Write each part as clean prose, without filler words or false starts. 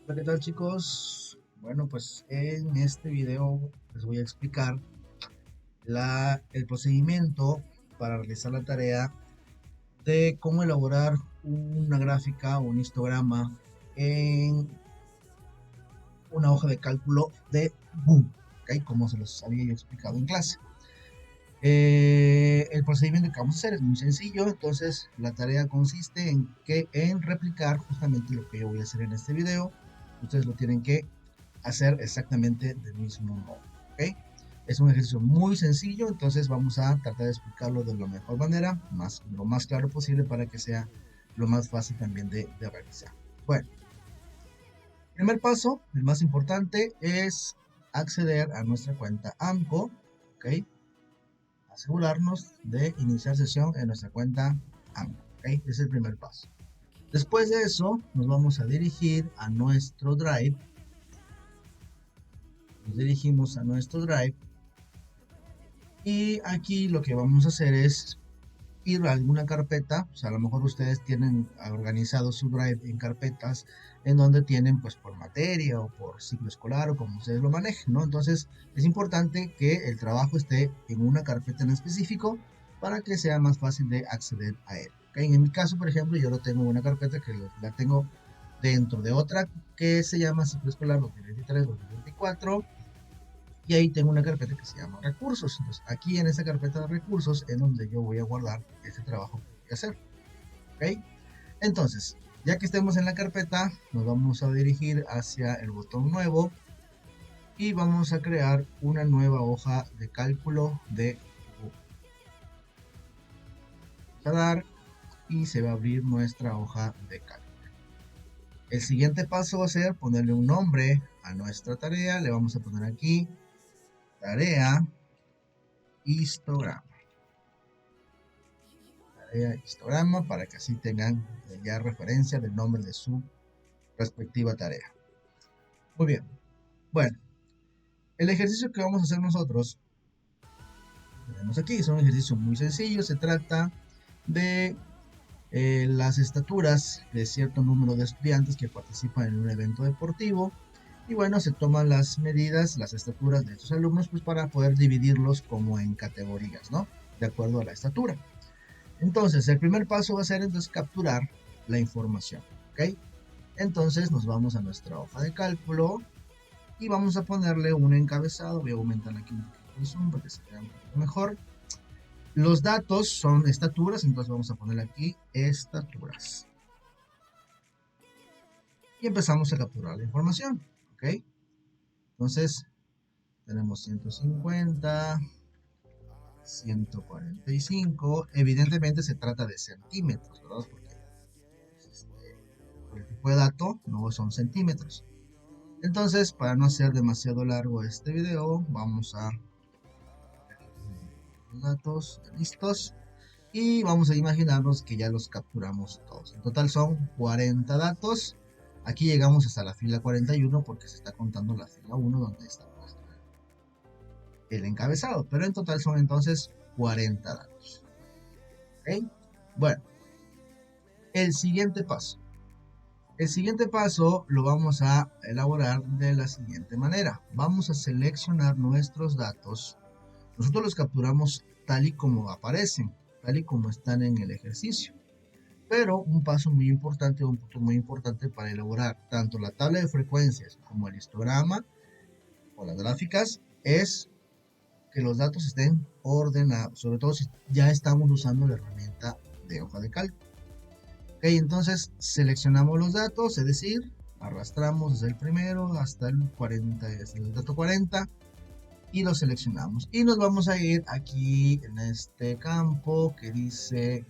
Hola, ¿qué tal, chicos? Bueno, pues en este video les voy a explicar el procedimiento para realizar la tarea de cómo elaborar una gráfica o un histograma en una hoja de cálculo de Boom, ¿ok? Como se los había yo explicado en clase. El procedimiento que vamos a hacer es muy sencillo, entonces la tarea consiste en replicar justamente lo que yo voy a hacer en este video. Ustedes lo tienen que hacer exactamente del mismo modo, ¿ok? Es un ejercicio muy sencillo, entonces vamos a tratar de explicarlo de la mejor manera, lo más claro posible para que sea lo más fácil también de realizar. Bueno, primer paso, el más importante, es acceder a nuestra cuenta AMCO, ¿ok? Asegurarnos de iniciar sesión en nuestra cuenta AMCO, ¿ok? Ese es el primer paso. Después de eso, nos vamos a dirigir a nuestro Drive. Nos dirigimos a nuestro Drive y aquí lo que vamos a hacer es ir a alguna carpeta. O sea, a lo mejor ustedes tienen organizado su Drive en carpetas en donde tienen pues por materia o por ciclo escolar o como ustedes lo manejen, ¿no? Entonces es importante que el trabajo esté en una carpeta en específico para que sea más fácil de acceder a él. ¿Okay? En mi caso, por ejemplo, yo lo tengo en una carpeta que la tengo dentro de otra que se llama ciclo escolar 2023-2024, y ahí tengo una carpeta que se llama recursos. Entonces, aquí en esta carpeta de recursos es donde yo voy a guardar este trabajo que voy a hacer. ¿Ok? Entonces, ya que estemos en la carpeta, nos vamos a dirigir hacia el botón nuevo y vamos a crear una nueva hoja de cálculo de Google. Vamos a dar y se va a abrir nuestra hoja de cálculo. El siguiente paso va a ser ponerle un nombre a nuestra tarea. Le vamos a poner aquí tarea histograma. Histograma para que así tengan ya referencia del nombre de su respectiva tarea. Muy bien. Bueno, el ejercicio que vamos a hacer nosotros, tenemos aquí, es un ejercicio muy sencillo. Se trata de las estaturas de cierto número de estudiantes que participan en un evento deportivo. Y bueno, se toman las medidas, las estaturas de estos alumnos, pues para poder dividirlos como en categorías, ¿no? De acuerdo a la estatura. Entonces, el primer paso va a ser entonces capturar la información, ¿ok? Entonces nos vamos a nuestra hoja de cálculo y vamos a ponerle un encabezado. Voy a aumentar aquí un poquito el zoom para que se vea un poco mejor. Los datos son estaturas, entonces vamos a ponerle aquí estaturas. Y empezamos a capturar la información, ¿ok? Entonces tenemos 150, 145. Evidentemente se trata de centímetros, ¿verdad? Porque por el tipo de dato no son centímetros. Entonces, para no hacer demasiado largo este video, vamos a los datos listos y vamos a imaginarnos que ya los capturamos todos. En total son 40 datos. Aquí llegamos hasta la fila 41 porque se está contando la fila 1 donde está puesto el encabezado, pero en total son entonces 40 datos. ¿Ok? Bueno, el siguiente paso. El siguiente paso lo vamos a elaborar de la siguiente manera. Vamos a seleccionar nuestros datos. Nosotros los capturamos tal y como aparecen, tal y como están en el ejercicio. Pero un paso muy importante, un punto muy importante para elaborar tanto la tabla de frecuencias como el histograma o las gráficas es que los datos estén ordenados, sobre todo si ya estamos usando la herramienta de hoja de cálculo. Ok, entonces seleccionamos los datos, es decir, arrastramos desde el primero hasta el 40, desde el dato 40 y lo seleccionamos. Y nos vamos a ir aquí en este campo que dice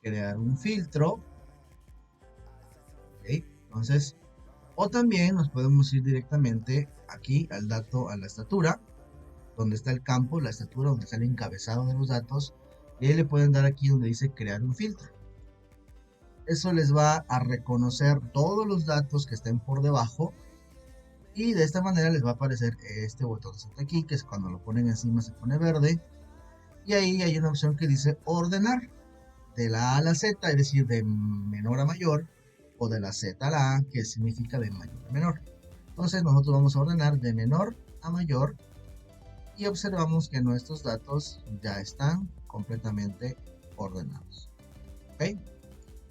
crear un filtro. ¿Ok? Entonces, o también nos podemos ir directamente aquí al dato, a la estatura, donde está el campo, la estatura, donde está el encabezado de los datos. Y ahí le pueden dar aquí donde dice crear un filtro. Eso les va a reconocer todos los datos que estén por debajo. Y de esta manera les va a aparecer este botón aquí, que es cuando lo ponen encima se pone verde. Y ahí hay una opción que dice ordenar de la A a la Z, es decir, de menor a mayor, o de la Z a la A, que significa de mayor a menor. Entonces nosotros vamos a ordenar de menor a mayor y observamos que nuestros datos ya están completamente ordenados. ¿Ok?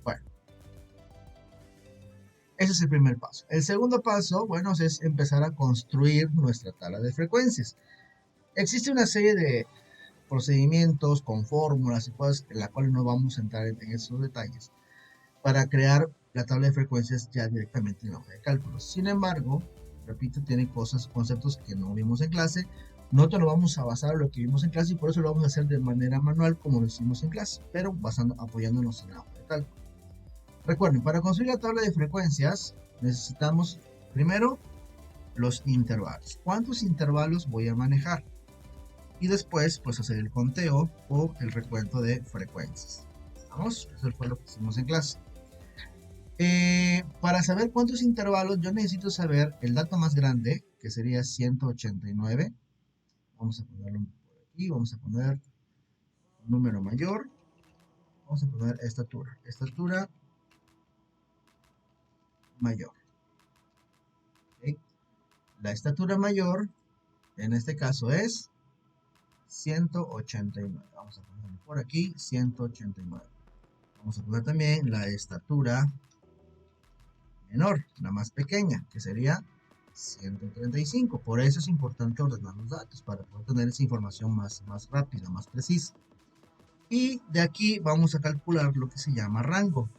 Bueno, ese es el primer paso. El segundo paso, bueno, es empezar a construir nuestra tabla de frecuencias. Existe una serie de procedimientos con fórmulas y cosas en las cuales no vamos a entrar en esos detalles para crear la tabla de frecuencias ya directamente en la hoja de cálculo. Sin embargo, repito, tiene conceptos que no vimos en clase. Nosotros lo vamos a basar en lo que vimos en clase y por eso lo vamos a hacer de manera manual como lo hicimos en clase, pero apoyándonos en la hoja de cálculo. Recuerden, para construir la tabla de frecuencias necesitamos primero los intervalos. ¿Cuántos intervalos voy a manejar? Y después, pues hacer el conteo o el recuento de frecuencias. ¿Vamos? Eso fue lo que hicimos en clase. Para saber cuántos intervalos, yo necesito saber el dato más grande, que sería 189. Vamos a ponerlo por aquí, vamos a poner un número mayor. Vamos a poner estatura. Estatura mayor. ¿Okay? La estatura mayor, en este caso es 189. Vamos a ponerlo por aquí, 189. Vamos a poner también la estatura menor, la más pequeña, que sería 135. Por eso es importante ordenar los datos, para poder tener esa información más rápida, más precisa. Y de aquí vamos a calcular lo que se llama rango.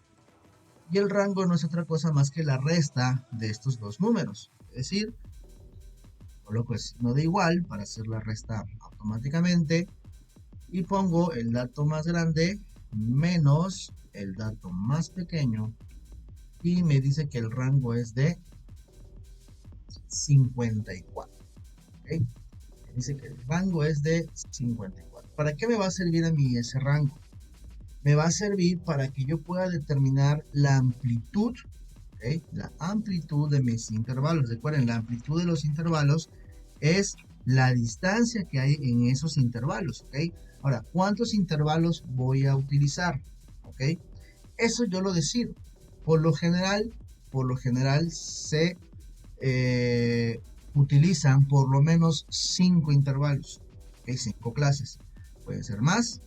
Y el rango no es otra cosa más que la resta de estos dos números. Es decir, coloco el signo de igual para hacer la resta automáticamente. Y pongo el dato más grande menos el dato más pequeño. Y me dice que el rango es de 54. ¿Okay? Me dice que el rango es de 54. ¿Para qué me va a servir a mí ese rango? Me va a servir para que yo pueda determinar la amplitud, ¿okay? La amplitud de mis intervalos. Recuerden, la amplitud de los intervalos es la distancia que hay en esos intervalos, ¿ok? Ahora, ¿cuántos intervalos voy a utilizar? ¿Ok? Eso yo lo decido. Por lo general se utilizan por lo menos 5 intervalos, ¿ok? 5 clases. Pueden ser más,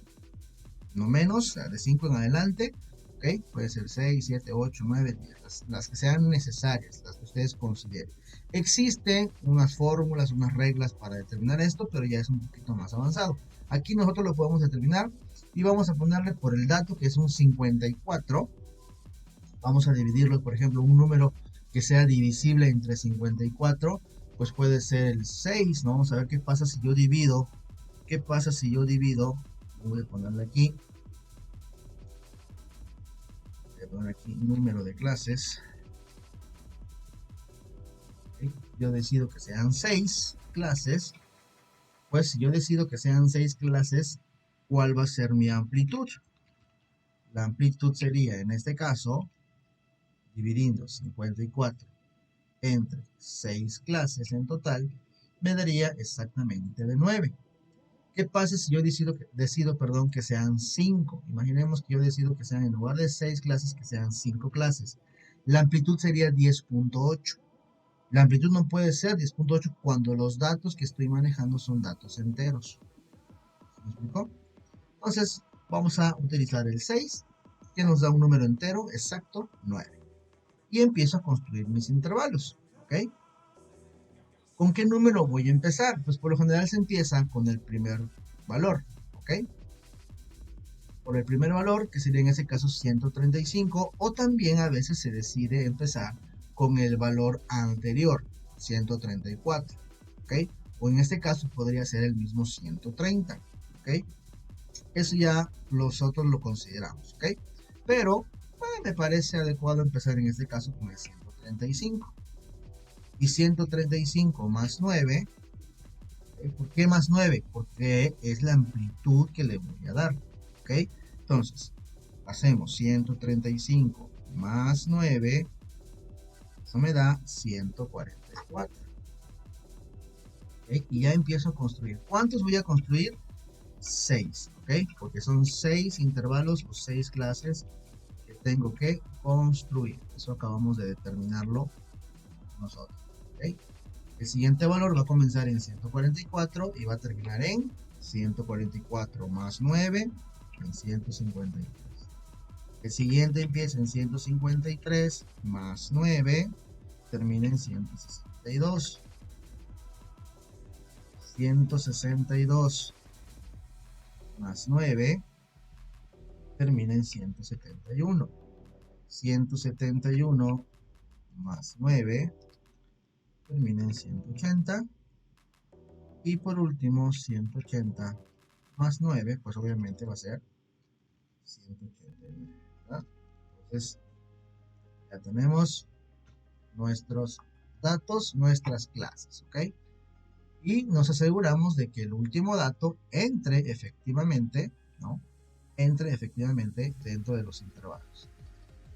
no menos, o sea, de 5 en adelante, ¿ok? Puede ser 6, 7, 8, 9, 10, las que sean necesarias, las que ustedes consideren. Existen unas fórmulas, unas reglas para determinar esto, pero ya es un poquito más avanzado. Aquí nosotros lo podemos determinar y vamos a ponerle por el dato que es un 54. Vamos a dividirlo, por ejemplo, un número que sea divisible entre 54, pues puede ser el 6, ¿no? Vamos a ver qué pasa si yo divido. ¿Qué pasa si yo divido? Voy a ponerle aquí. Voy a poner aquí número de clases. ¿Okay? Yo decido que sean 6 clases. Pues si yo decido que sean 6 clases, ¿cuál va a ser mi amplitud? La amplitud sería, en este caso, dividiendo 54 entre 6 clases en total, me daría exactamente de 9. ¿Qué pasa si yo decido que sean 5? Imaginemos que yo decido que sean, en lugar de 6 clases, que sean 5 clases. La amplitud sería 10.8. La amplitud no puede ser 10.8 cuando los datos que estoy manejando son datos enteros. ¿Me explico? Entonces, vamos a utilizar el 6, que nos da un número entero exacto, 9. Y empiezo a construir mis intervalos. ¿Ok? ¿Con qué número voy a empezar? Pues por lo general se empieza con el primer valor, ¿ok? Por el primer valor, que sería en ese caso 135, o también a veces se decide empezar con el valor anterior, 134, ¿ok? O en este caso podría ser el mismo 130, ¿ok? Eso ya nosotros lo consideramos, ¿ok? Pero me parece adecuado empezar en este caso con el 135. Y 135 más 9, ¿por qué más 9? Porque es la amplitud que le voy a dar, ¿ok? Entonces, hacemos 135 más 9, eso me da 144. ¿Okay? Y ya empiezo a construir. ¿Cuántos voy a construir? 6, ¿ok? Porque son 6 intervalos o 6 clases que tengo que construir. Eso acabamos de determinarlo nosotros. ¿Okay? El siguiente valor va a comenzar en 144 y va a terminar en 144 más 9 en 153. El siguiente empieza en 153 más 9, termina en 162. 162 más 9 termina en 171. 171 más 9 termina en 180. Y por último, 180 más 9, pues obviamente va a ser 189. ¿Verdad? Entonces, ya tenemos nuestros datos, nuestras clases, ¿ok? Y nos aseguramos de que el último dato entre efectivamente, ¿no? Entre efectivamente dentro de los intervalos.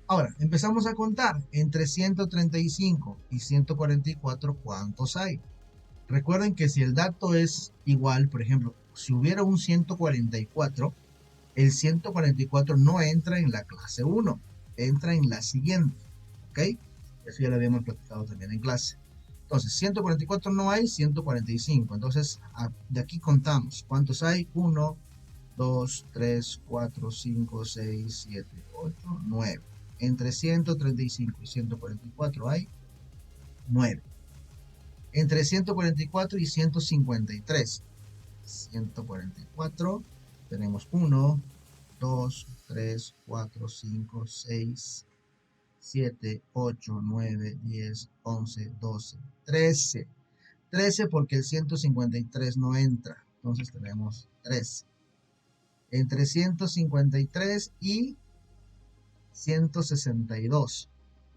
Ahora, empezamos a contar. Entre 135 y 144, ¿cuántos hay? Recuerden que si el dato es igual, por ejemplo, si hubiera un 144, el 144 no entra en la clase 1, entra en la siguiente, ¿ok? Eso ya lo habíamos platicado también en clase. Entonces, 144 no hay, 145. Entonces, de aquí contamos. ¿Cuántos hay? 1, 2, 3, 4, 5, 6, 7, 8, 9. Entre 135 y 144 hay 9. Entre 144 y 153. 144 tenemos 1, 2, 3, 4, 5, 6, 7, 8, 9, 10, 11, 12, 13. 13 porque el 153 no entra. Entonces tenemos 13. Entre 153 y 162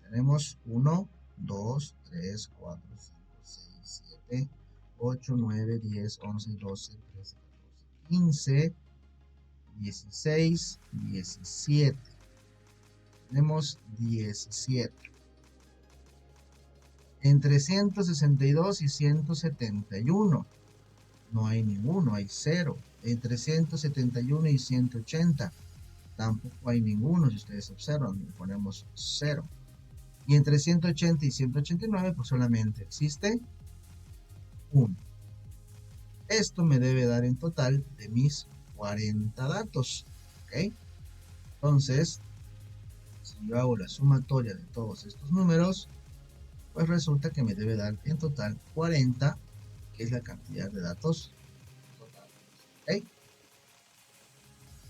tenemos 1, 2, 3, 4, 5, 6, 7, 8, 9, 10, 11, 12, 13, 14, 15, 16, 17. Tenemos 17. Entre 162 y 171 no hay ninguno, hay 0. Entre 171 y 180 tampoco hay ninguno, si ustedes observan, le ponemos 0. Y entre 180 y 189 pues solamente existe 1. Esto me debe dar en total de mis 40 datos. ¿Ok? Entonces, si yo hago la sumatoria de todos estos números, pues resulta que me debe dar en total 40, que es la cantidad de datos total. ¿Ok?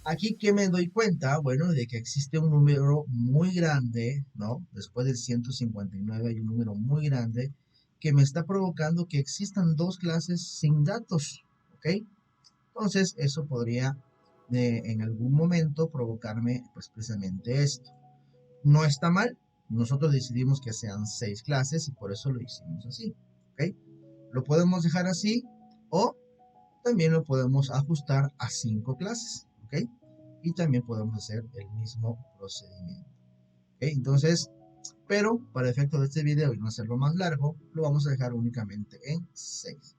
Aquí que me doy cuenta, bueno, de que existe un número muy grande, ¿no? Después del 159 hay un número muy grande que me está provocando que existan dos clases sin datos, ¿ok? Entonces, eso podría en algún momento provocarme, pues precisamente esto. No está mal, nosotros decidimos que sean 6 clases y por eso lo hicimos así, ¿ok? Lo podemos dejar así o también lo podemos ajustar a 5 clases, ¿ok? Y también podemos hacer el mismo procedimiento, ¿ok? Entonces, pero para efecto de este video y no hacerlo más largo, lo vamos a dejar únicamente en 6.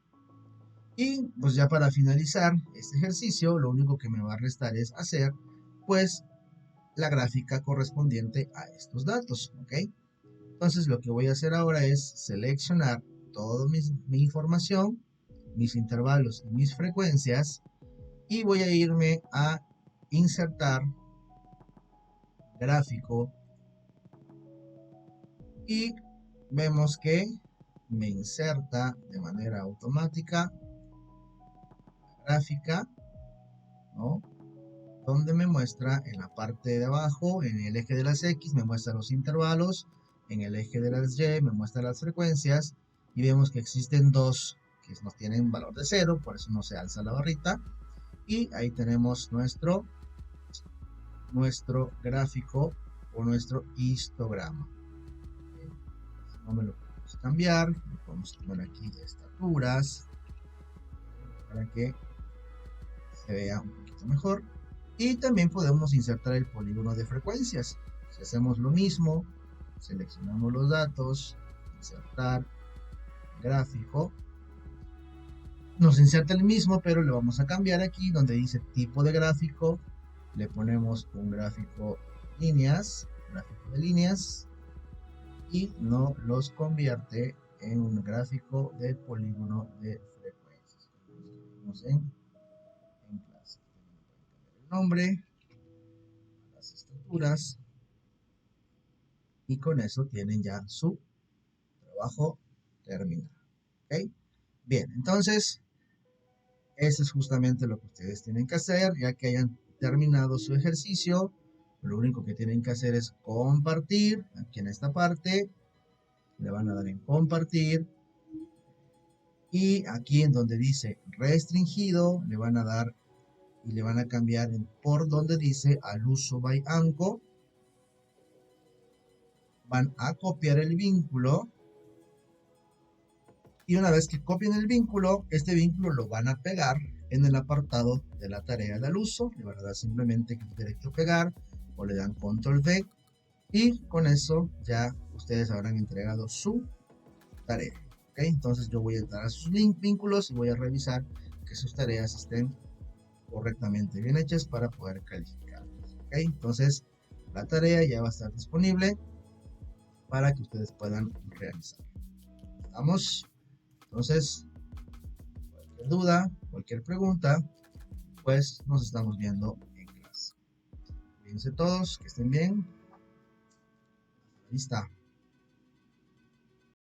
Y pues ya para finalizar este ejercicio, lo único que me va a restar es hacer pues la gráfica correspondiente a estos datos, ¿ok? Entonces lo que voy a hacer ahora es seleccionar toda mi información, mis intervalos y mis frecuencias y voy a irme a insertar gráfico y vemos que me inserta de manera automática gráfica, ¿no? Donde me muestra en la parte de abajo, en el eje de las X, me muestra los intervalos, en el eje de las Y me muestra las frecuencias y vemos que existen dos que no tienen valor de 0, por eso no se alza la barrita y ahí tenemos nuestro gráfico o nuestro histograma. Si no me lo podemos cambiar, le podemos poner aquí estaturas para que se vea un poquito mejor. Y también podemos insertar el polígono de frecuencias. Si hacemos lo mismo, seleccionamos los datos, insertar gráfico, nos inserta el mismo, pero le vamos a cambiar aquí donde dice tipo de gráfico, le ponemos un gráfico líneas gráfico de líneas y no los convierte en un gráfico de polígono de frecuencias, como los que vimos en clase. El nombre, las estructuras, y con eso tienen ya su trabajo terminado. ¿Ok? Bien, entonces, eso es justamente lo que ustedes tienen que hacer, ya que hayan terminado su ejercicio. Lo único que tienen que hacer es compartir. Aquí en esta parte le van a dar en compartir. Y aquí en donde dice restringido, le van a dar y le van a cambiar por donde dice al uso by ANCO. Van a copiar el vínculo. Y una vez que copien el vínculo, este vínculo lo van a pegar en el apartado de la tarea del uso. Le van a dar simplemente clic derecho pegar o le dan control V. Y con eso ya ustedes habrán entregado su tarea. ¿Okay? Entonces yo voy a entrar a sus vínculos y voy a revisar que sus tareas estén correctamente bien hechas para poder calificar. ¿Okay? Entonces la tarea ya va a estar disponible para que ustedes puedan realizar. ¿Estamos? Entonces, cualquier duda, cualquier pregunta, pues nos estamos viendo en clase. Cuídense todos, que estén bien. Ahí está.